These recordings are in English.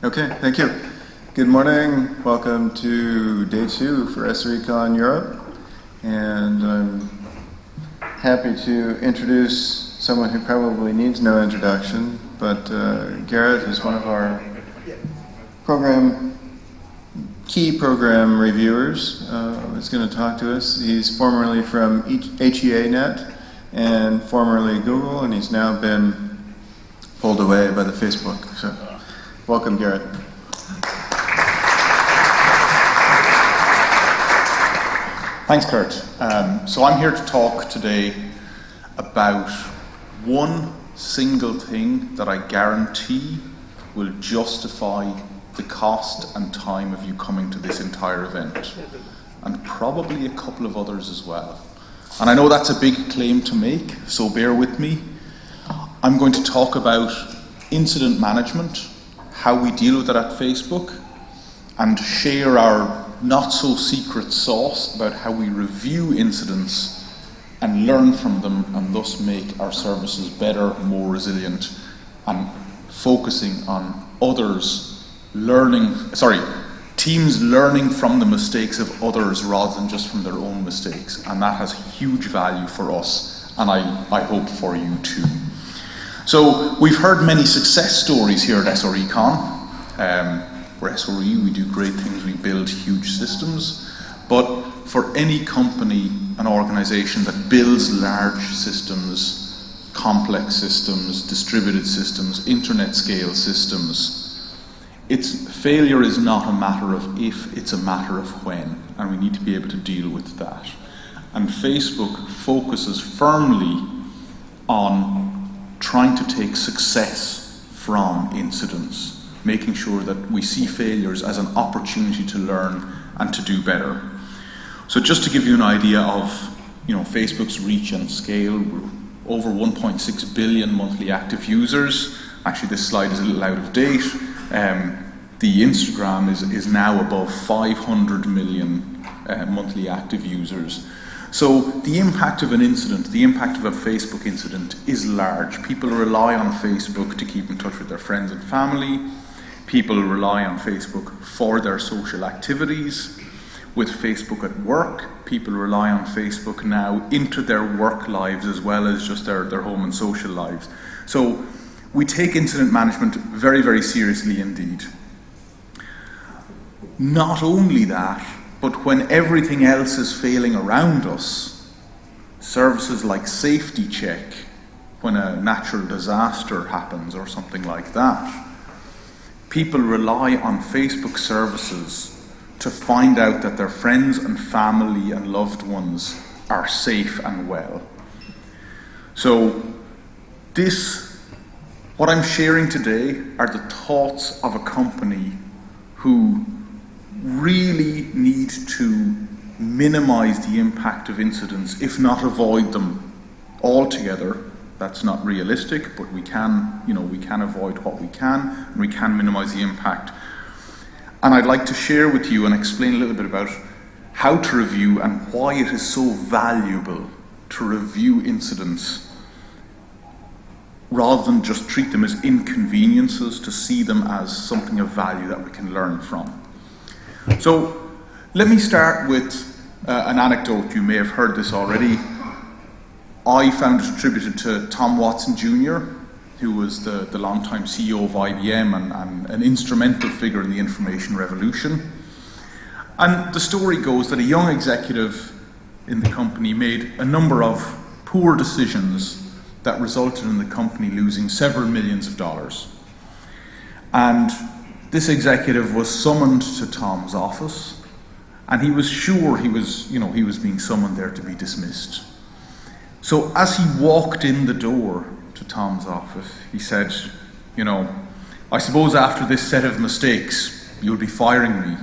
Okay, thank you. Good morning. Welcome to day 2 for SREcon Europe. And I'm happy to introduce someone who probably needs no introduction, but Garrett is one of our key program reviewers. Is going to talk to us. He's formerly from HEANet and formerly Google, and he's now been pulled away by the Facebook. So, welcome, Garrett. Thanks, Kurt. So I'm here to talk today about one single thing that I guarantee will justify the cost and time of you coming to this entire event, and probably a couple of others as well. And I know that's a big claim to make, so bear with me. I'm going to talk about incident management, how we deal with it at Facebook, and share our not-so-secret sauce about how we review incidents and learn from them, and thus make our services better, more resilient, and focusing on teams learning from the mistakes of others rather than just from their own mistakes. And that has huge value for us, and I hope for you too. So we've heard many success stories here at SREcon. For SRE, we do great things, we build huge systems, but for any company, an organization that builds large systems, complex systems, distributed systems, internet scale systems, its failure is not a matter of if, it's a matter of when, and we need to be able to deal with that. And Facebook focuses firmly on trying to take success from incidents, making sure that we see failures as an opportunity to learn and to do better. So just to give you an idea of Facebook's reach and scale, we're over 1.6 billion monthly active users. Actually, this slide is a little out of date. The Instagram is now above 500 million monthly active users. So the impact of an incident, the impact of a Facebook incident is large. People rely on Facebook to keep in touch with their friends and family. People rely on Facebook for their social activities. With Facebook at work, people rely on Facebook now into their work lives as well as just their home and social lives. So we take incident management very, very seriously indeed. Not only that, but when everything else is failing around us, services like Safety Check, when a natural disaster happens or something like that, people rely on Facebook services to find out that their friends and family and loved ones are safe and well. So what I'm sharing today are the thoughts of a company who really need to minimize the impact of incidents, if not avoid them altogether. That's not realistic, but we can avoid what we can, and we can minimize the impact. And I'd like to share with you and explain a little bit about how to review and why it is so valuable to review incidents rather than just treat them as inconveniences, to see them as something of value that we can learn from. So let me start with an anecdote. You may have heard this already. I found it attributed to Tom Watson Jr., who was the longtime CEO of IBM and an instrumental figure in the information revolution. And the story goes that a young executive in the company made a number of poor decisions that resulted in the company losing several millions of dollars. And this executive was summoned to Tom's office, and he was sure he was being summoned there to be dismissed. So as he walked in the door to Tom's office, he said, I suppose after this set of mistakes, you'll be firing me.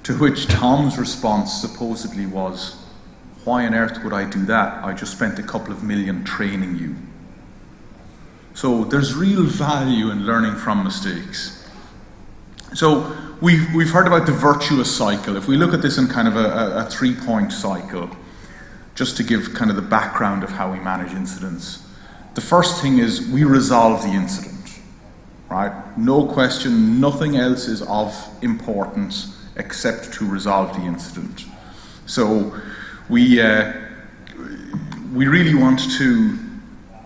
To which Tom's response supposedly was, why on earth would I do that? I just spent a couple of million training you. So there's real value in learning from mistakes. So we've heard about the virtuous cycle. If we look at this in kind of a 3-point cycle, just to give kind of the background of how we manage incidents. The first thing is we resolve the incident. right? No question, nothing else is of importance except to resolve the incident. So we really want to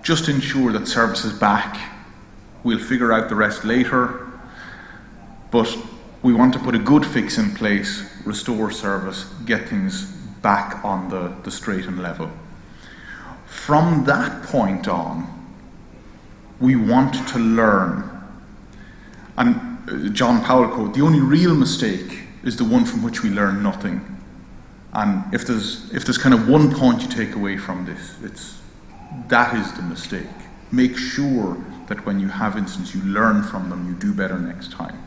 just ensure that service is back. We'll figure out the rest later, but we want to put a good fix in place, restore service, get things back on the straight and level. From that point on, we want to learn. And John Powell quote, the only real mistake is the one from which we learn nothing. And if there's kind of one point you take away from this, that is the mistake. Make sure that when you have incidents, you learn from them, you do better next time.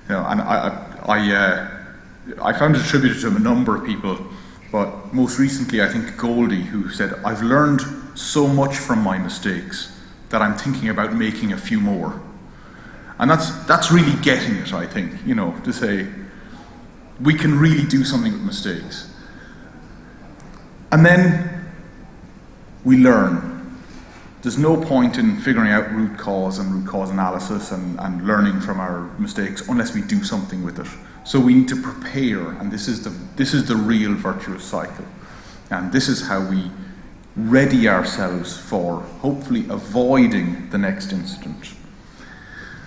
You know, and I found it attributed to a number of people, but most recently I think Goldie, who said, I've learned so much from my mistakes that I'm thinking about making a few more. And that's really getting it, I think, you know, to say, we can really do something with mistakes. And then we learn. There's no point in figuring out root cause and root cause analysis and learning from our mistakes unless we do something with it. So we need to prepare, and this is the real virtuous cycle. And this is how we ready ourselves for hopefully avoiding the next incident.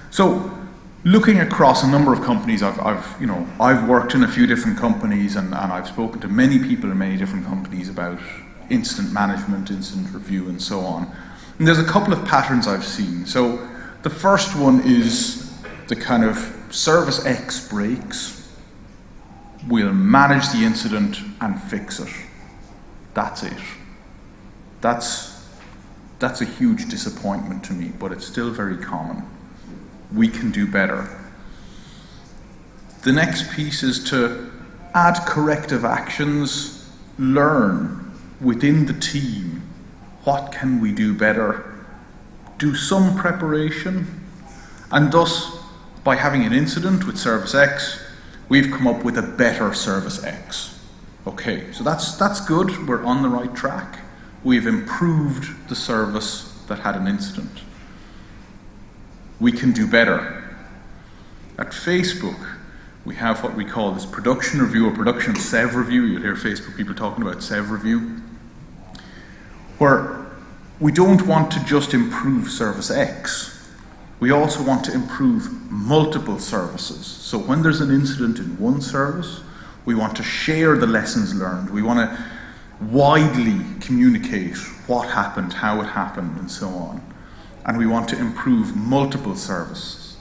So looking across a number of companies, I've worked in a few different companies, and I've spoken to many people in many different companies about incident management, incident review, and so on. And there's a couple of patterns I've seen. So the first one is the kind of service X breaks, we'll manage the incident and fix it. That's it. That's a huge disappointment to me, but it's still very common. We can do better. The next piece is to add corrective actions, learn within the team. What can we do better? Do some preparation, and thus, by having an incident with service X, we've come up with a better service X. Okay, so that's good, we're on the right track. We've improved the service that had an incident. We can do better. At Facebook, we have what we call this production review or production SEV review. You'll hear Facebook people talking about SEV review, where we don't want to just improve service X. We also want to improve multiple services. So when there's an incident in one service, we want to share the lessons learned. We want to widely communicate what happened, how it happened, and so on. And we want to improve multiple services.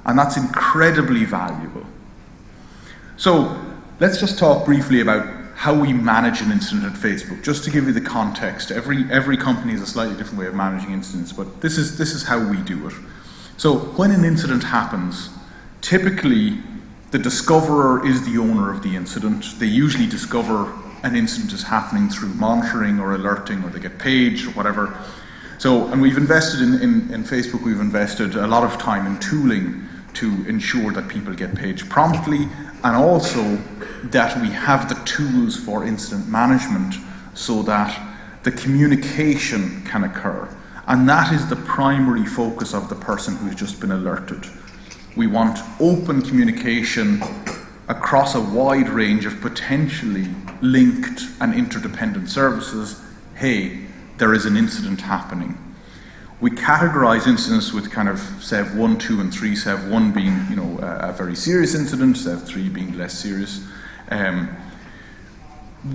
And that's incredibly valuable. So let's just talk briefly about how we manage an incident at Facebook, just to give you the context. Every company has a slightly different way of managing incidents, but this is how we do it. So when an incident happens, typically the discoverer is the owner of the incident. They usually discover an incident is happening through monitoring or alerting, or they get paged or whatever. So, and we've invested in Facebook, we've invested a lot of time in tooling to ensure that people get paged promptly, and also that we have the tools for incident management so that the communication can occur. And that is the primary focus of the person who's just been alerted. We want open communication across a wide range of potentially linked and interdependent services. Hey, there is an incident happening. We categorize incidents with kind of SEV 1, 2, and 3, SEV 1 being, a very serious incident, SEV 3 being less serious.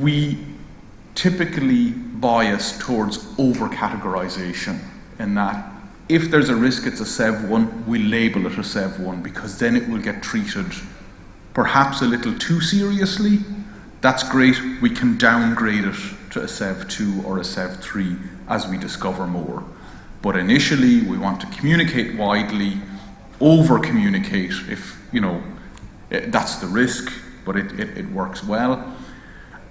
We typically bias towards over-categorization, in that if there's a risk it's a SEV 1, we label it a SEV 1, because then it will get treated perhaps a little too seriously. That's great, we can downgrade it to a SEV 2 or a SEV 3 as we discover more. But initially, we want to communicate widely, over-communicate if, that's the risk, but it works well.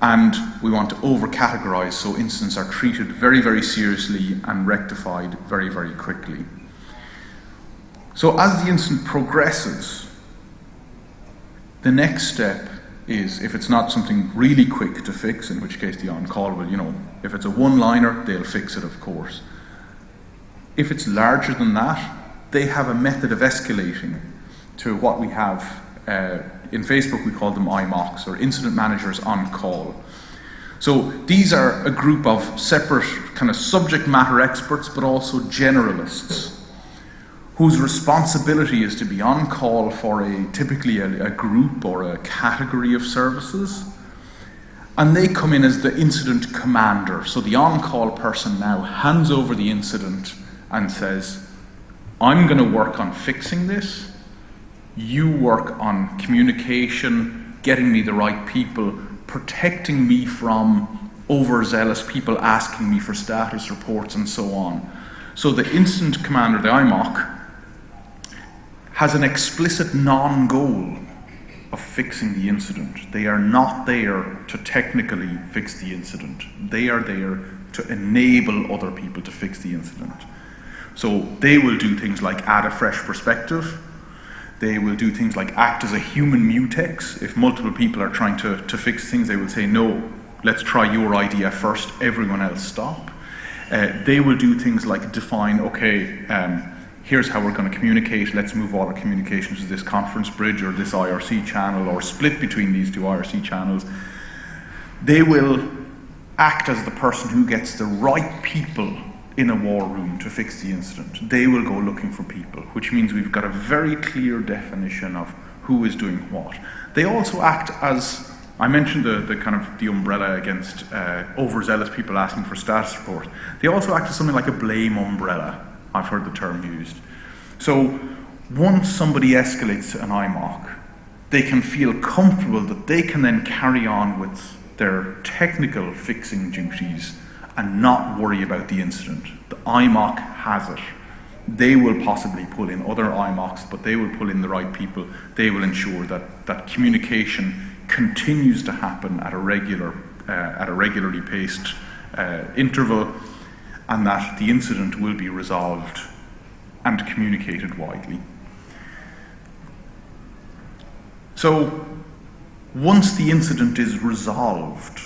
And we want to over-categorize so incidents are treated very, very seriously and rectified very, very quickly. So as the incident progresses, the next step is, if it's not something really quick to fix, in which case the on-call will, if it's a one-liner, they'll fix it, of course. If it's larger than that, they have a method of escalating to what we have in Facebook. We call them IMOCs, or Incident Managers on Call. So these are a group of separate kind of subject matter experts, but also generalists, whose responsibility is to be on call for typically a group or a category of services. And they come in as the incident commander. So the on-call person now hands over the incident and says, I'm going to work on fixing this. You work on communication, getting me the right people, protecting me from overzealous people asking me for status reports and so on. So the incident commander, the IMOC, has an explicit non-goal of fixing the incident. They are not there to technically fix the incident. They are there to enable other people to fix the incident. So they will do things like add a fresh perspective. They will do things like act as a human mutex. If multiple people are trying to fix things, they will say, no, let's try your idea first, everyone else stop. They will do things like define, okay, here's how we're going to communicate. Let's move all our communications to this conference bridge or this IRC channel, or split between these two IRC channels. They will act as the person who gets the right people in a war room to fix the incident. They will go looking for people, which means we've got a very clear definition of who is doing what. They also act as, I mentioned the kind of the umbrella against overzealous people asking for status report. They also act as something like a blame umbrella. I've heard the term used. So once somebody escalates to an IMOC, they can feel comfortable that they can then carry on with their technical fixing duties and not worry about the incident. The IMOC has it. They will possibly pull in other IMOCs, but they will pull in the right people. They will ensure that communication continues to happen at a regularly paced interval, and that the incident will be resolved and communicated widely. So, once the incident is resolved,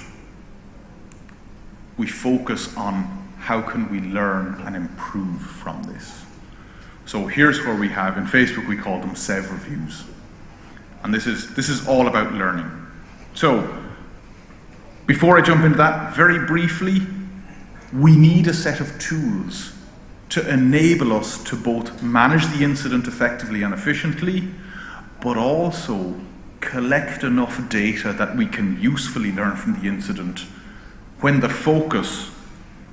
we focus on how can we learn and improve from this. So here's where we have, in Facebook we call them SEV reviews. And this is all about learning. So, before I jump into that, very briefly, we need a set of tools to enable us to both manage the incident effectively and efficiently, but also collect enough data that we can usefully learn from the incident, when the focus,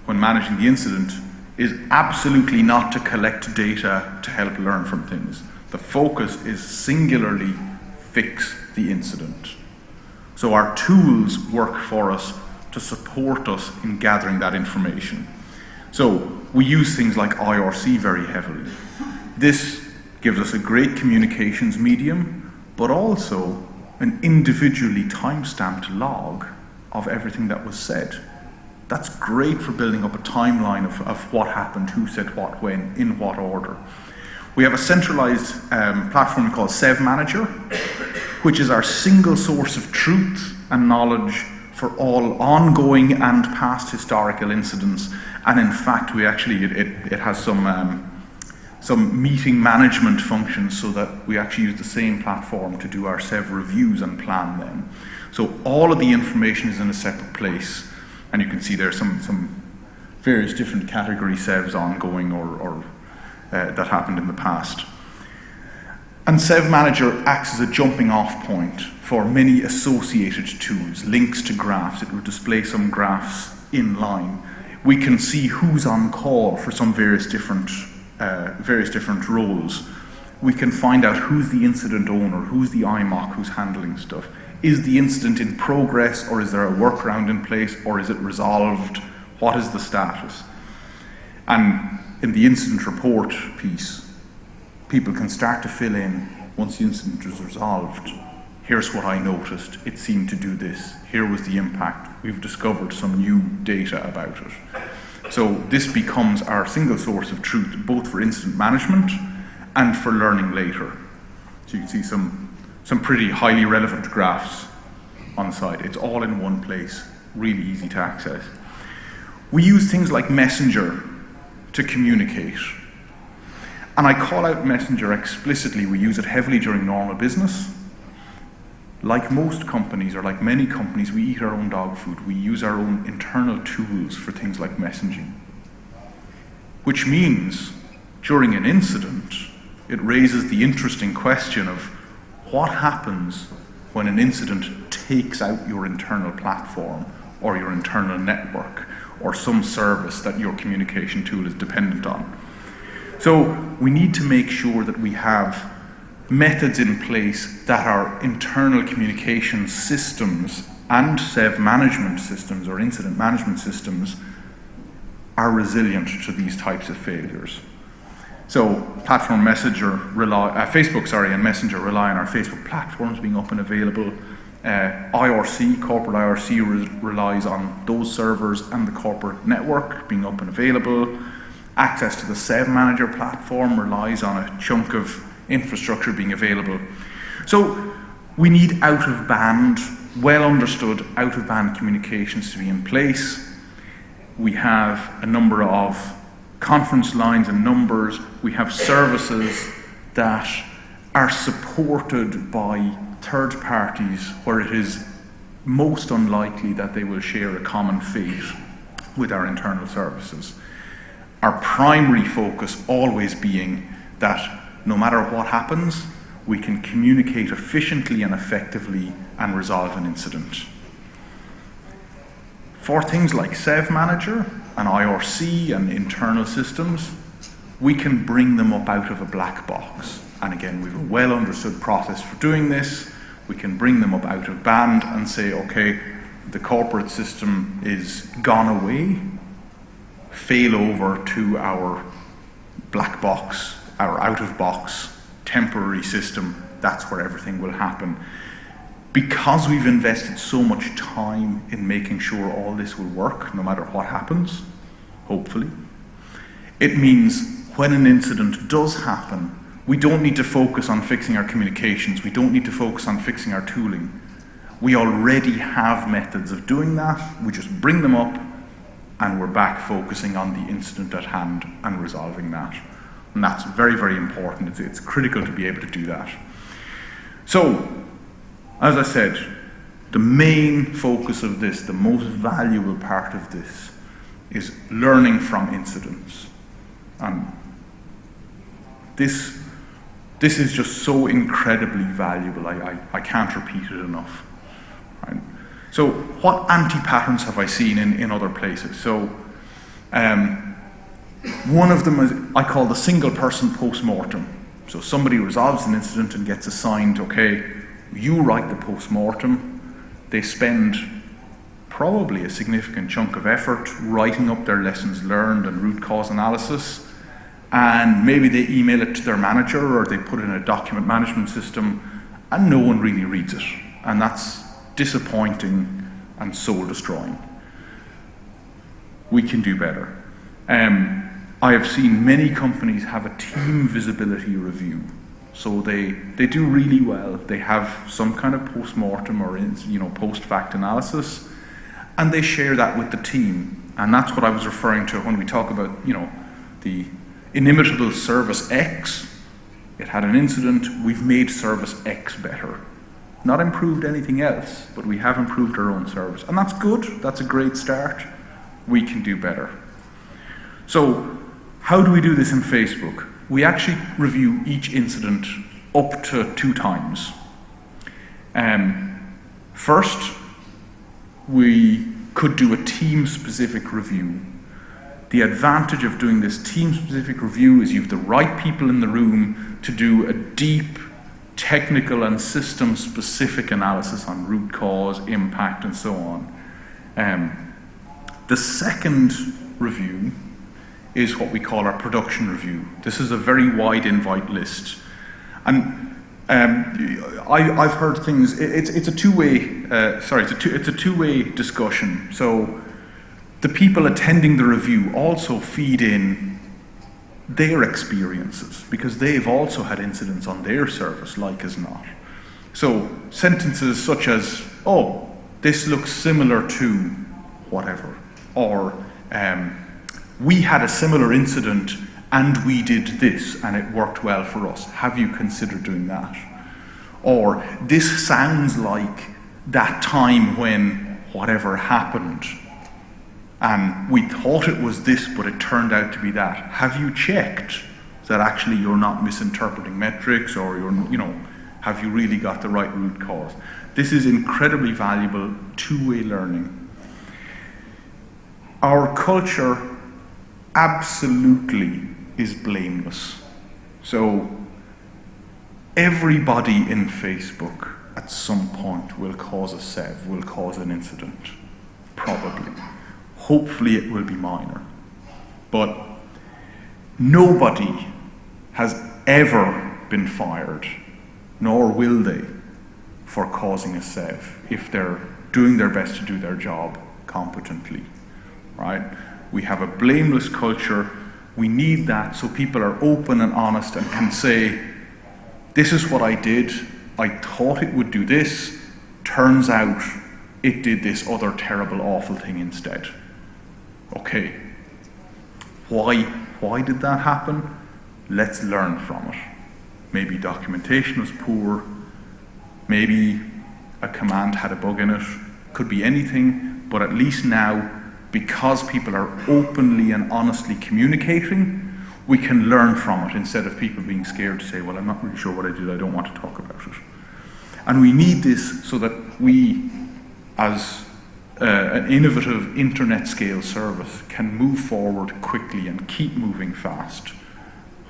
when managing the incident, is absolutely not to collect data to help learn from things. The focus is singularly fix the incident. So our tools work for us to support us in gathering that information. So we use things like IRC very heavily. This gives us a great communications medium, but also an individually time-stamped log of everything that was said. That's great for building up a timeline of what happened, who said what, when, in what order. We have a centralized platform called SEV Manager, which is our single source of truth and knowledge for all ongoing and past historical incidents. And in fact, we actually, it has some meeting management functions, so that we actually use the same platform to do our SEV reviews and plan them. So all of the information is in a separate place, and you can see there's some various different category SEVs ongoing or that happened in the past. And SEV Manager acts as a jumping off point for many associated tools, links to graphs. It will display some graphs in line. We can see who's on call for some various different roles. We can find out who's the incident owner, who's the IMOC, who's handling stuff. Is the incident in progress, or is there a workaround in place, or is it resolved? What is the status? And in the incident report piece, people can start to fill in, once the incident is resolved, here's what I noticed, it seemed to do this, here was the impact, we've discovered some new data about it. So this becomes our single source of truth, both for incident management and for learning later. So you can see some pretty highly relevant graphs on the side. It's all in one place, really easy to access. We use things like Messenger to communicate. And I call out Messenger explicitly. We use it heavily during normal business. Like most companies, or like many companies, we eat our own dog food. We use our own internal tools for things like messaging. Which means, during an incident, it raises the interesting question of what happens when an incident takes out your internal platform or your internal network or some service that your communication tool is dependent on. So we need to make sure that we have methods in place that our internal communication systems and SEV management systems or incident management systems are resilient to these types of failures. So platform Messenger Facebook and Messenger rely on our Facebook platforms being up and available. IRC, corporate IRC relies on those servers and the corporate network being up and available. Access to the SEV Manager platform relies on a chunk of infrastructure being available. So we need out-of-band, well understood out-of-band communications to be in place. We have a number of conference lines and numbers. We have services that are supported by third parties where it is most unlikely that they will share a common fate with our internal services. Our primary focus always being that no matter what happens, we can communicate efficiently and effectively and resolve an incident. For things like SEV Manager and IRC and internal systems, we can bring them up out of a black box. And again, we have a well understood process for doing this. We can bring them up out of band and say, okay, the corporate system is gone away, fail over to our black box, our out of box temporary system. That's where everything will happen. Because we've invested so much time in making sure all this will work, no matter what happens, hopefully, it means when an incident does happen, we don't need to focus on fixing our communications. We don't need to focus on fixing our tooling. We already have methods of doing that. We just bring them up and we're back focusing on the incident at hand and resolving that. And that's very, very important. It's critical to be able to do that. So, as I said, the main focus of this, the most valuable part of this, is learning from incidents. And this is just so incredibly valuable. I can't repeat it enough. Right? So what anti-patterns have I seen in other places? So one of them is I call the single person post-mortem. So somebody resolves an incident and gets assigned, okay, you write the post-mortem. They spend probably a significant chunk of effort writing up their lessons learned and root cause analysis. And maybe they email it to their manager or they put it in a document management system and no one really reads it. And that's disappointing and soul destroying. We can do better. I have seen many companies have a team visibility review. So they do really well. They have some kind of post-mortem or post-fact analysis, and they share that with the team. And that's what I was referring to when we talk about the inimitable service X. It had an incident. We've made service X better. Not improved anything else, but we have improved our own service, and that's good. That's a great start. We can do better. So, how do we do this in Facebook? We actually review each incident up to 2 times. First, we could do a team-specific review. The advantage of doing this team-specific review is you have the right people in the room to do a deep, technical and system-specific analysis on root cause, impact, and so on. The second review is what we call our production review. This is a very wide invite list. And I've heard things, it's a two-way discussion. So the people attending the review also feed in their experiences because they've also had incidents on their service, like as not. So sentences such as, oh, this looks similar to whatever, or we had a similar incident and we did this and it worked well for us. Have you considered doing that? Or this sounds like that time when whatever happened and we thought it was this, but it turned out to be that. Have you checked that actually you're not misinterpreting metrics, or have you really got the right root cause? This is incredibly valuable two-way learning. Our culture absolutely is blameless. So everybody in Facebook at some point will cause a SEV, will cause an incident, probably. Hopefully it will be minor. But nobody has ever been fired, nor will they, for causing a SEV if they're doing their best to do their job competently, right? We have a blameless culture. We need that so people are open and honest and can say, this is what I did. I thought it would do this. Turns out it did this other terrible, awful thing instead. Okay. Why did that happen? Let's learn from it. Maybe documentation was poor. Maybe a command had a bug in it. Could be anything, but at least now, because people are openly and honestly communicating, we can learn from it instead of people being scared to say, well, I'm not really sure what I did, I don't want to talk about it. And we need this so that we, as an innovative internet scale service, can move forward quickly and keep moving fast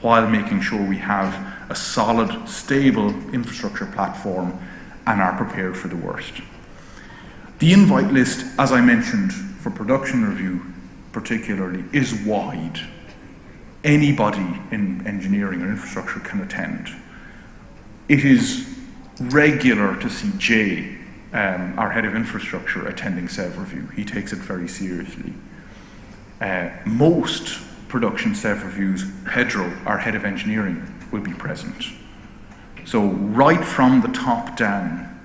while making sure we have a solid, stable infrastructure platform and are prepared for the worst. The invite list, as I mentioned, for production review particularly, is wide. Anybody in engineering or infrastructure can attend. It is regular to see Jay, our head of infrastructure, attending SEV review. He takes it very seriously. Most production SEV reviews, Pedro, our head of engineering, will be present. So right from the top down,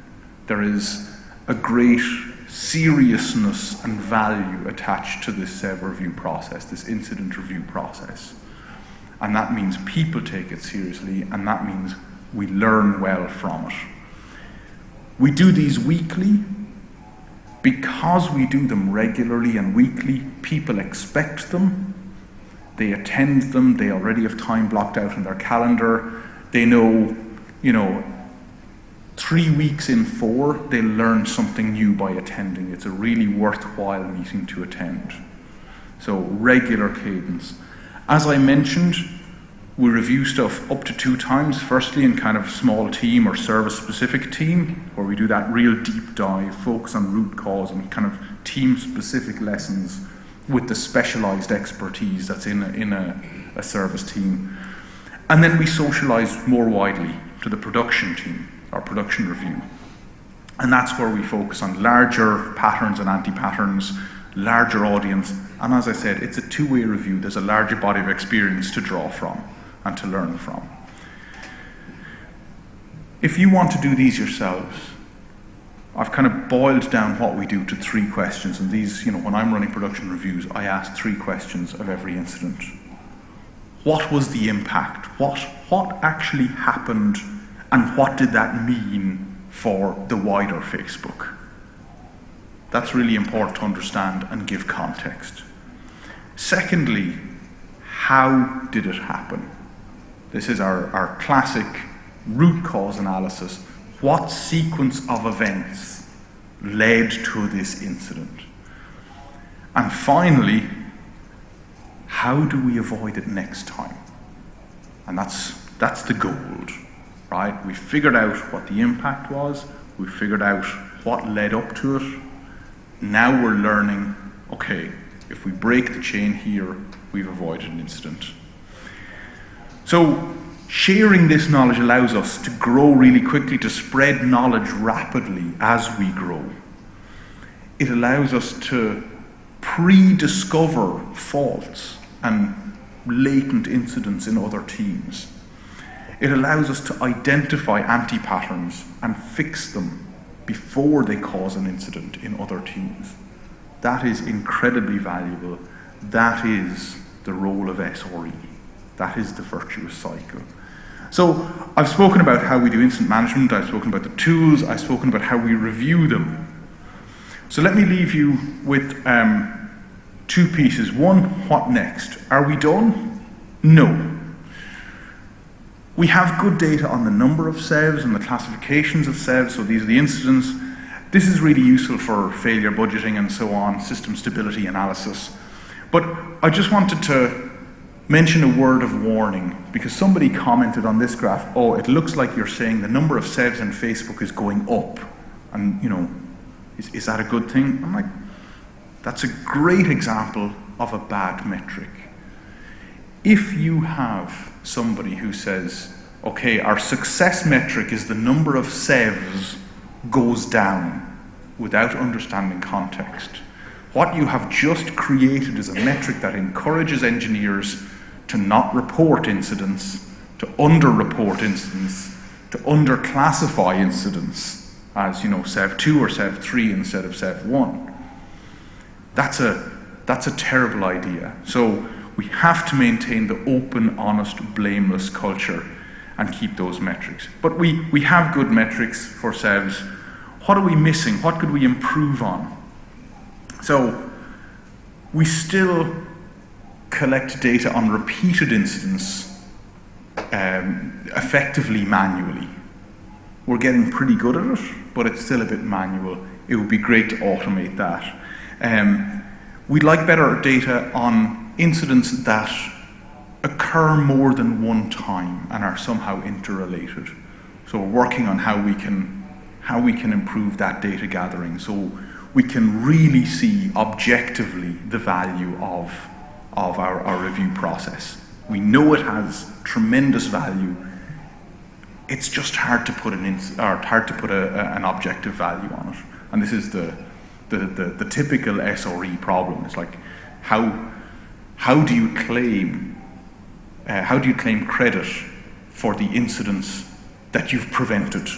there is a great seriousness and value attached to this SEV review process, this incident review process. And that means people take it seriously, and that means we learn well from it. We do these weekly. Because we do them regularly and weekly, people expect them. They attend them. They already have time blocked out in their calendar. They know, 3 weeks in 4, they learn something new by attending. It's a really worthwhile meeting to attend. So regular cadence. As I mentioned, we review stuff up to 2 times. Firstly, in kind of small team or service-specific team, where we do that real deep dive, focus on root cause and kind of team-specific lessons with the specialized expertise that's in a service team. And then we socialize more widely to the production team, our production review. And that's where we focus on larger patterns and anti-patterns, larger audience. And as I said, it's a 2-way review. There's a larger body of experience to draw from and to learn from. If you want to do these yourselves, I've kind of boiled down what we do to 3 questions. And these, when I'm running production reviews, I ask 3 questions of every incident. What was the impact? What actually happened? And what did that mean for the wider Facebook? That's really important to understand and give context. Secondly, how did it happen? This is our classic root cause analysis. What sequence of events led to this incident? And finally, how do we avoid it next time? And that's the gold, right? We figured out what the impact was. We figured out what led up to it. Now we're learning, okay, if we break the chain here, we've avoided an incident. So sharing this knowledge allows us to grow really quickly, to spread knowledge rapidly as we grow. It allows us to pre-discover faults and latent incidents in other teams. It allows us to identify anti-patterns and fix them before they cause an incident in other teams. That is incredibly valuable. That is the role of SRE. That is the virtuous cycle. So I've spoken about how we do incident management, I've spoken about the tools, I've spoken about how we review them. So let me leave you with two pieces. One, what next? Are we done? No. We have good data on the number of SEVs and the classifications of SEVs, so these are the incidents. This is really useful for failure budgeting and so on, system stability analysis. But I just wanted to mention a word of warning, because somebody commented on this graph, oh, it looks like you're saying the number of SEVs in Facebook is going up. And, you know, is that a good thing? I'm like, that's a great example of a bad metric. If you have somebody who says, okay, our success metric is the number of SEVs goes down without understanding context, what you have just created is a metric that encourages engineers to not report incidents, to under-report incidents, to under-classify incidents as, you know, SEV2 or SEV3 instead of SEV1. That's a terrible idea. So we have to maintain the open, honest, blameless culture and keep those metrics. But we have good metrics for SEVs. What are we missing? What could we improve on? So we still collect data on repeated incidents effectively manually. We're getting pretty good at it, but it's still a bit manual. It would be great to automate that. We'd like better data on incidents that occur more than one time and are somehow interrelated. So we're working on how we can improve that data gathering so we can really see objectively the value of our review process. We know it has tremendous value. It just hard to put an objective value on it. And this is the typical SRE problem. It's like, how do you claim credit for the incidents that you've prevented?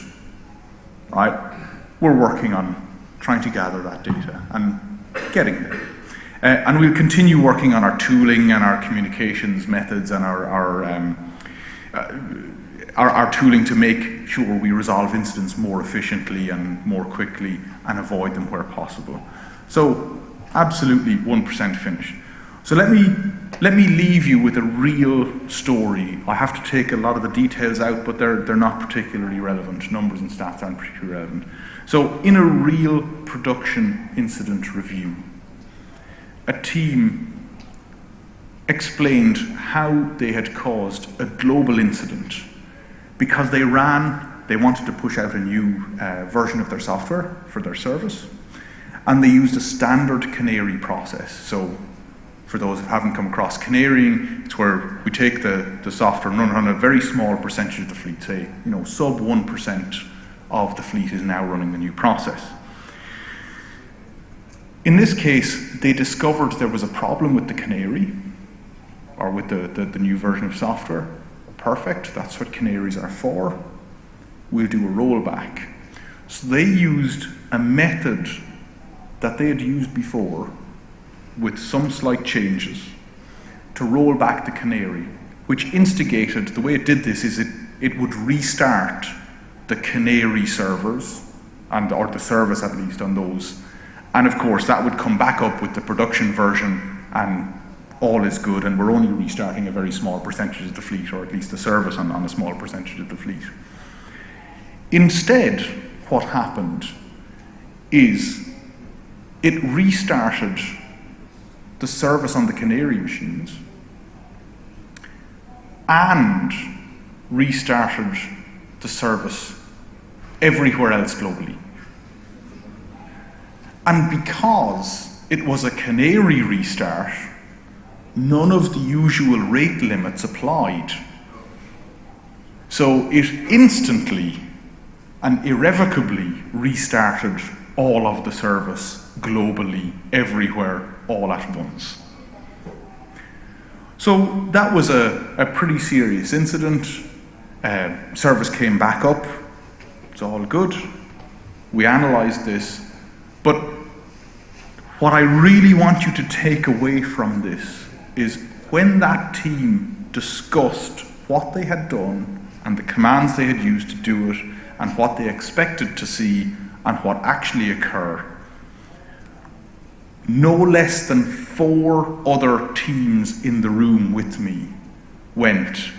Right? We're working on trying to gather that data and getting there. And we'll continue working on our tooling and our communications methods and our tooling to make sure we resolve incidents more efficiently and more quickly and avoid them where possible. So absolutely 1% finish. So let me leave you with a real story. I have to take a lot of the details out, but they're not particularly relevant. Numbers and stats aren't particularly relevant. So in a real production incident review, a team explained how they had caused a global incident because they wanted to push out a new version of their software for their service, and they used a standard canary process. So for those who haven't come across canarying, it's where we take the software and run it on a very small percentage of the fleet, say, you know, sub 1% of the fleet is now running the new process. In this case, they discovered there was a problem with the canary, or with the new version of software. Perfect, that's what canaries are for. We'll do a rollback. So they used a method that they had used before with some slight changes to roll back the canary, which instigated, the way it did this is it would restart the canary servers, or the service at least on those. And of course that would come back up with the production version and all is good, and we're only restarting a very small percentage of the fleet, or at least the service on a small percentage of the fleet. Instead, what happened is it restarted the service on the canary machines and restarted the service everywhere else globally. And because it was a canary restart, none of the usual rate limits applied. So it instantly and irrevocably restarted all of the service globally, everywhere, all at once. So that was a pretty serious incident. Service came back up. It's all good. We analysed this. But what I really want you to take away from this is when that team discussed what they had done and the commands they had used to do it and what they expected to see and what actually occurred. No less than 4 other teams in the room with me went,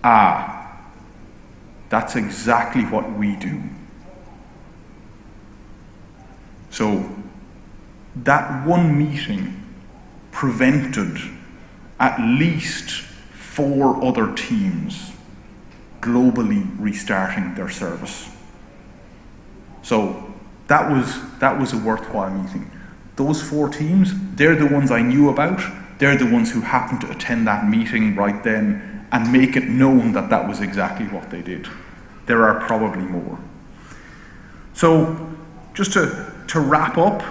that's exactly what we do. So that one meeting prevented at least 4 other teams globally restarting their service. So that was a worthwhile meeting. Those 4 teams, they're the ones I knew about. They're the ones who happened to attend that meeting right then and make it known that that was exactly what they did. There are probably more. So just to wrap up,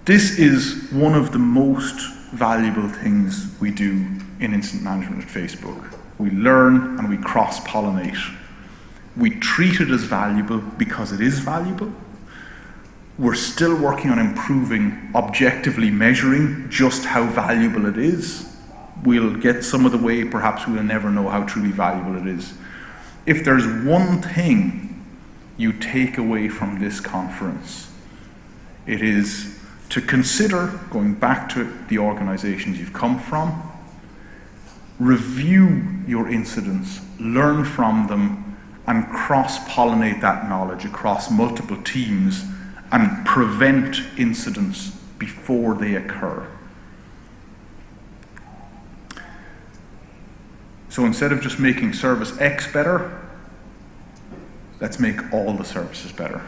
this is one of the most valuable things we do in incident management at Facebook. We learn and we cross-pollinate. We treat it as valuable because it is valuable. We're still working on improving, objectively measuring just how valuable it is. We'll get some of the way, perhaps we'll never know how truly valuable it is. If there's one thing you take away from this conference, it is to consider going back to the organizations you've come from, review your incidents, learn from them, and cross-pollinate that knowledge across multiple teams and prevent incidents before they occur. So instead of just making service X better, let's make all the services better.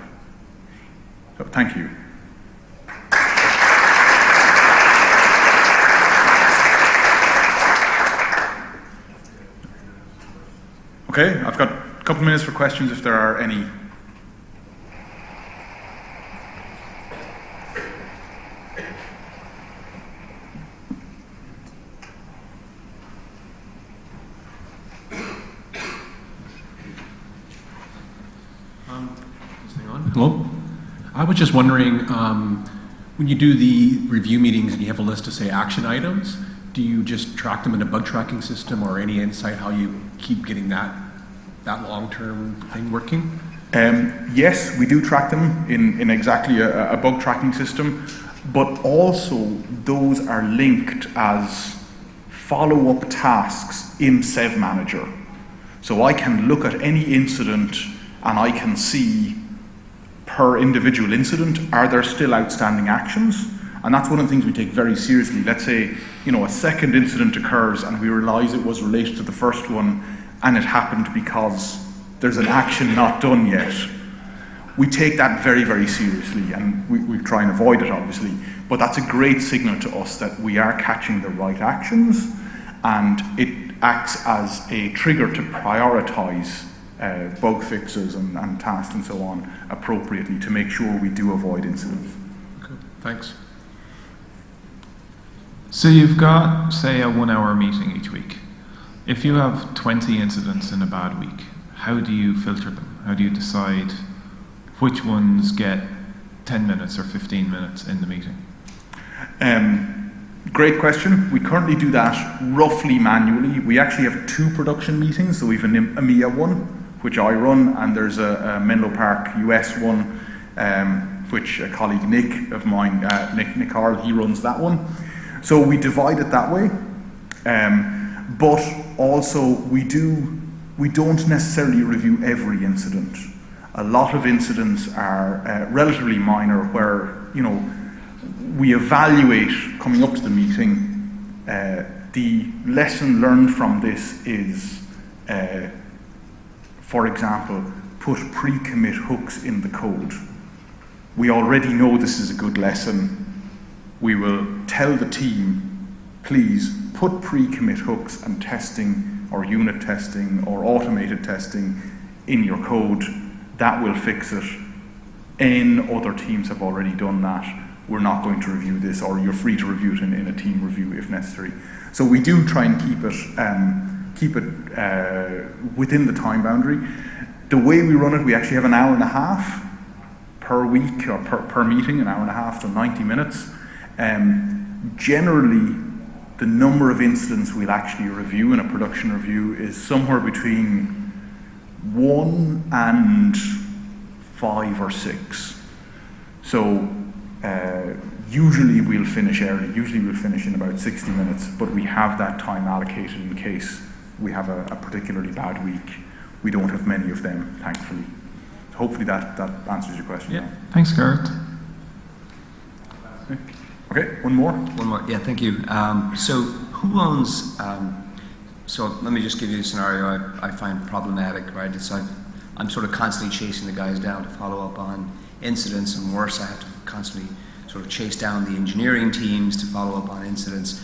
So thank you. Okay, I've got a couple minutes for questions if there are any. Hello? I was just wondering, when you do the review meetings and you have a list of, say, action items, do you just track them in a bug tracking system, or any insight how you keep getting that long-term thing working? Yes, we do track them in exactly a bug tracking system, but also those are linked as follow-up tasks in SEV Manager. So I can look at any incident and I can see per individual incident, are there still outstanding actions? And that's one of the things we take very seriously. Let's say, a second incident occurs and we realize it was related to the first one and it happened because there's an action not done yet. We take that very, very seriously, and we try and avoid it, obviously. But that's a great signal to us that we are catching the right actions, and it acts as a trigger to prioritize bug fixes and tasks and so on appropriately to make sure we do avoid incidents. Okay, thanks. So you've got, say, a 1-hour meeting each week. If you have 20 incidents in a bad week, how do you filter them? How do you decide which ones get 10 minutes or 15 minutes in the meeting? Great question. We currently do that roughly manually. We actually have 2 production meetings. So we have an EMEA one, which I run, and there's a Menlo Park US one, which a colleague Nick of mine, Nick Harl, he runs that one. So we divide it that way. But also we don't necessarily review every incident. A lot of incidents are relatively minor, where we evaluate coming up to the meeting. The lesson learned from this is, for example, put pre-commit hooks in the code. We already know this is a good lesson. We will tell the team, please put pre-commit hooks and testing or unit testing or automated testing in your code. That will fix it. N other teams have already done that. We're not going to review this, or you're free to review it in a team review if necessary. So we do try and keep it within the time boundary. The way we run it, we actually have an hour and a half per week, or per meeting, an hour and a half to 90 minutes. Generally, the number of incidents we'll actually review in a production review is somewhere between 1 and 5 or 6. So usually we'll finish early, usually we'll finish in about 60 minutes, but we have that time allocated in case we have a particularly bad week. We don't have many of them, thankfully. So hopefully that answers your question. Yeah, thanks, Garrett. Okay, one more. One more, yeah, thank you. So who owns, so let me just give you a scenario I find problematic, right? I'm sort of constantly chasing the guys down to follow up on incidents, and worse, I have to constantly sort of chase down the engineering teams to follow up on incidents.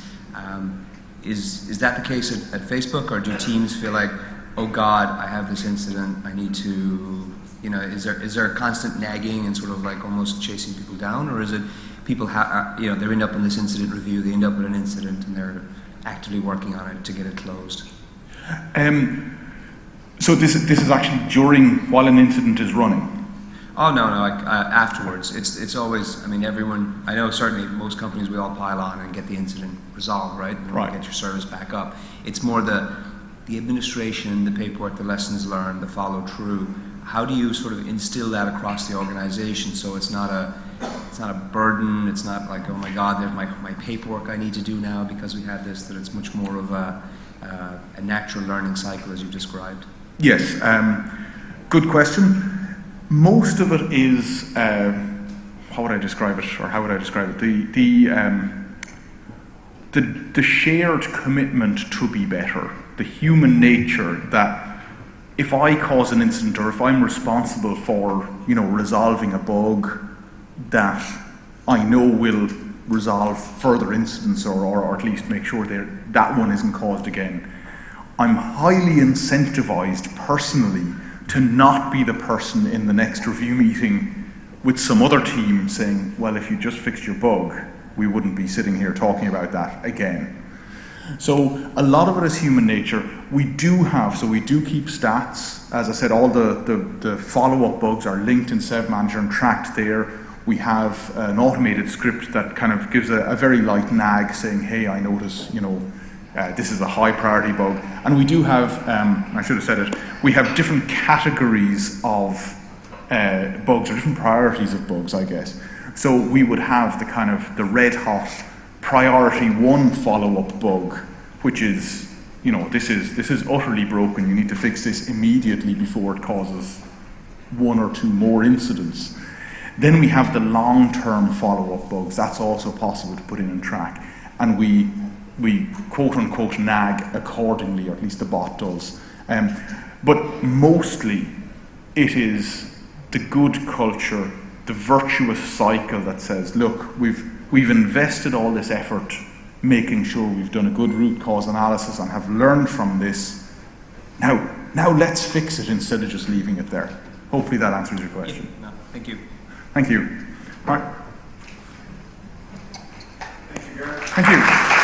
Is that the case at Facebook, or do teams feel like, oh God, I have this incident, I need to, is there a constant nagging and sort of like almost chasing people down, or is it people they end up in this incident review, they end up with an incident and they're actively working on it to get it closed? So this is actually while an incident is running? Oh, no, afterwards. It's always, everyone, I know certainly most companies, we all pile on and get the incident resolved, right? And right. Get your service back up. It's more the administration, the paperwork, the lessons learned, the follow through. How do you sort of instill that across the organization so it's not a burden, it's not like, oh my God, there's my paperwork I need to do now because we had this, that it's much more of a natural learning cycle as you described? Yes, good question. Most of it is, how would I describe it, or how would I describe it? The shared commitment to be better, the human nature that if I cause an incident or if I'm responsible for, resolving a bug that I know will resolve further incidents or at least make sure that one isn't caused again, I'm highly incentivized personally to not be the person in the next review meeting with some other team saying, well, if you just fixed your bug, we wouldn't be sitting here talking about that again. So a lot of it is human nature. We do keep stats. As I said, all the follow-up bugs are linked in SEV Manager and tracked there. We have an automated script that kind of gives a very light nag saying, hey, I notice, this is a high priority bug. And we do have, I should have said it, we have different categories of bugs, or different priorities of bugs, I guess. So we would have the red hot priority 1 follow-up bug, which is, this is utterly broken, you need to fix this immediately before it causes 1 or 2 more incidents. Then we have the long-term follow-up bugs. That's also possible to put in and track. And we quote-unquote nag accordingly, or at least the bot does. But mostly it is the good culture, the virtuous cycle that says, look, we've invested all this effort making sure we've done a good root cause analysis and have learned from this. Now let's fix it instead of just leaving it there. Hopefully that answers your question. Yeah, no, thank you. Thank you. All right. Thank you, Garrett. Thank you.